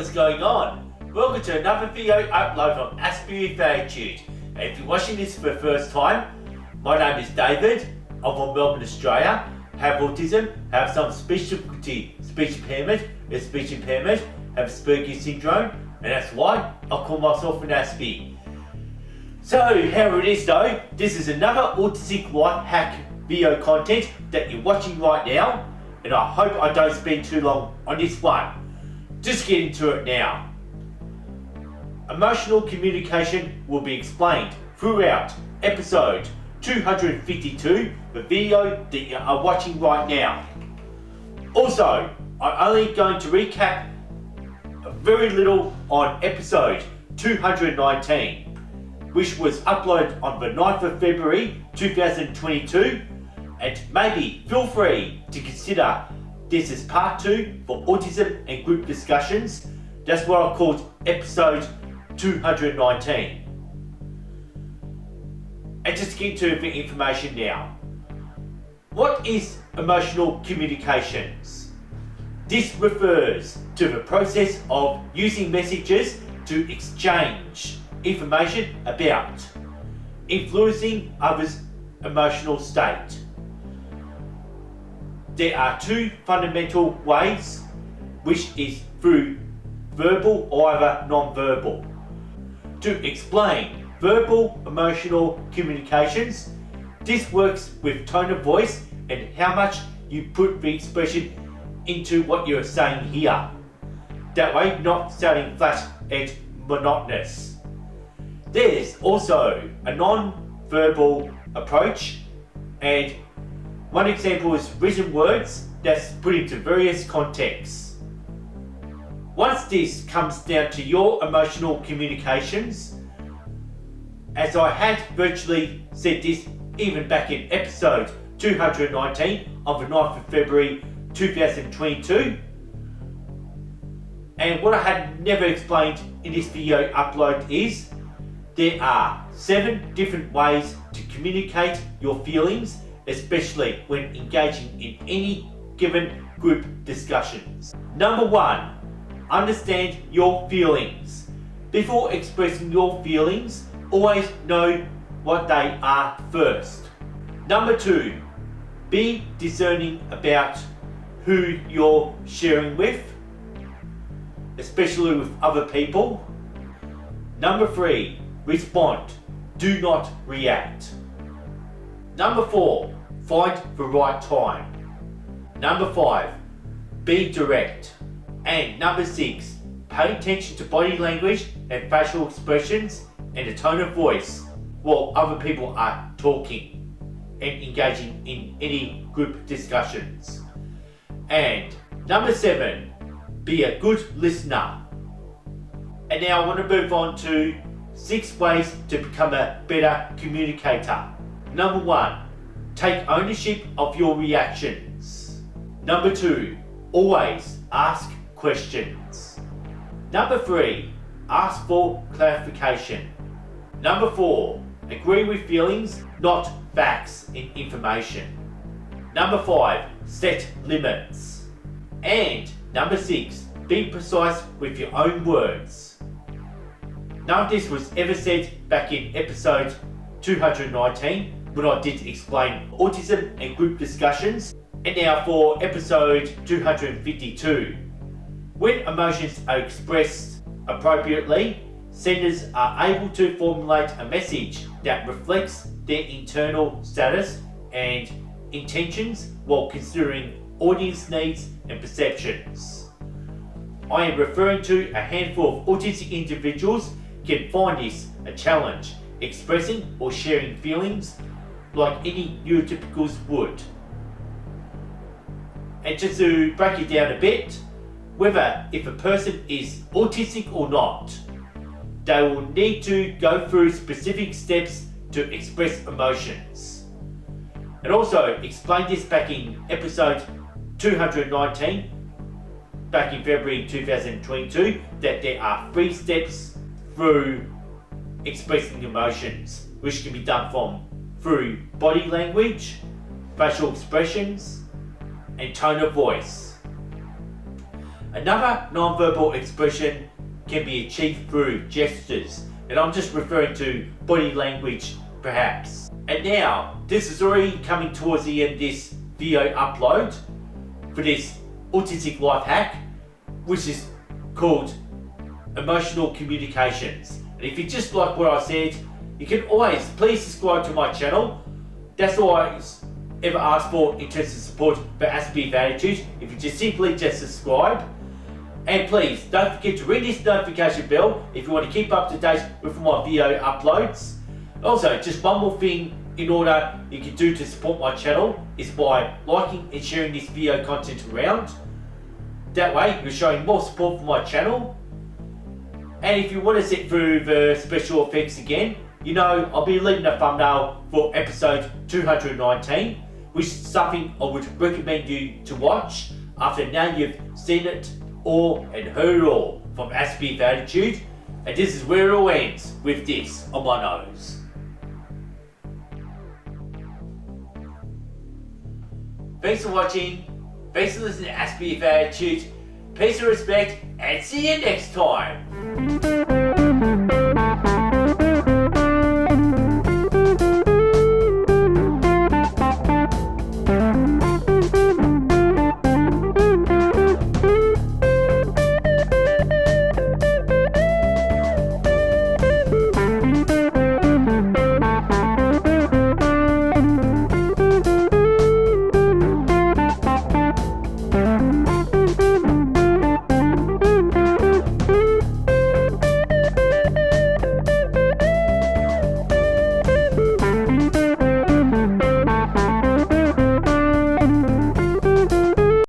what's going on? Welcome to another video upload from Aspie with Attitude. And if you're watching this for the first time, my name is David. I'm from Melbourne, Australia. Have autism, have some speech difficulty, speech impairment, have Asperger's syndrome, and that's why I call myself an Aspie. So, how it is though, this is another autistic life hack video content that you're watching right now, and I hope I don't spend too long on this one. Just get into it now. Emotional communication will be explained throughout episode 252, the video that you are watching right now. Also, I'm only going to recap very little on episode 219, which was uploaded on the 9th of February 2022, and maybe feel free to consider this as part 2 for autism and group discussions. That's what I called episode 219. And just get into the information now. What is emotional communications? This refers to the process of using messages to exchange information about influencing others' emotional state. There are two fundamental ways, which is through verbal or either non-verbal. To explain verbal emotional communications, this works with tone of voice and how much you put the expression into what you're saying here. That way, not sounding flat and monotonous. There's also a non-verbal approach, and one example is written words that's put into various contexts. Once this comes down to your emotional communications, as I had virtually said this even back in episode 219 on the 9th of February 2022, and what I had never explained in this video upload is there are 7 different ways to communicate your feelings, especially when engaging in any given group discussions. Number 1, understand your feelings. Before expressing your feelings, always know what they are first. Number 2, be discerning about who you're sharing with, especially with other people. Number 3, respond. Do not react. Number 4, find the right time. Number 5, be direct. And number 6, pay attention to body language and facial expressions and the tone of voice while other people are talking and engaging in any group discussions. And number 7, be a good listener. And now I want to move on to 6 ways to become a better communicator. Number 1, take ownership of your reactions. Number 2, always ask questions. Number 3, ask for clarification. Number 4, agree with feelings, not facts and information. Number 5, set limits. And number 6, be precise with your own words. None of this was ever said back in episode 219 when I did explain autism and group discussions. And now for episode 252. When emotions are expressed appropriately, senders are able to formulate a message that reflects their internal status and intentions while considering audience needs and perceptions. I am referring to a handful of autistic individuals can find this a challenge, expressing or sharing feelings like any neurotypicals would. And just to break it down a bit, whether if a person is autistic or not, they will need to go through specific steps to express emotions. And also explained this back in episode 219, back in February 2022, that there are 3 steps through expressing emotions, which can be done through body language, facial expressions, and tone of voice. Another non-verbal expression can be achieved through gestures, and I'm just referring to body language perhaps. And now, this is already coming towards the end of this video upload for this autistic life hack, which is called emotional communications. And if you just like what I said, you can always please subscribe to my channel. That's all I ever ask for in terms of support for Aspie of Attitude. If you just simply subscribe. And please don't forget to ring this notification bell if you want to keep up to date with my video uploads. Also, just one more thing in order you can do to support my channel is by liking and sharing this video content around. That way you're showing more support for my channel. And if you want to sit through the special effects again, you know I'll be leaving a thumbnail for episode 219, which is something I would recommend you to watch after now you've seen it all and heard it all from Aspie of Attitude. And this is where it all ends, with this on my nose. Thanks for watching, thanks for listening to Aspie of Attitude, peace and respect, and see you next time.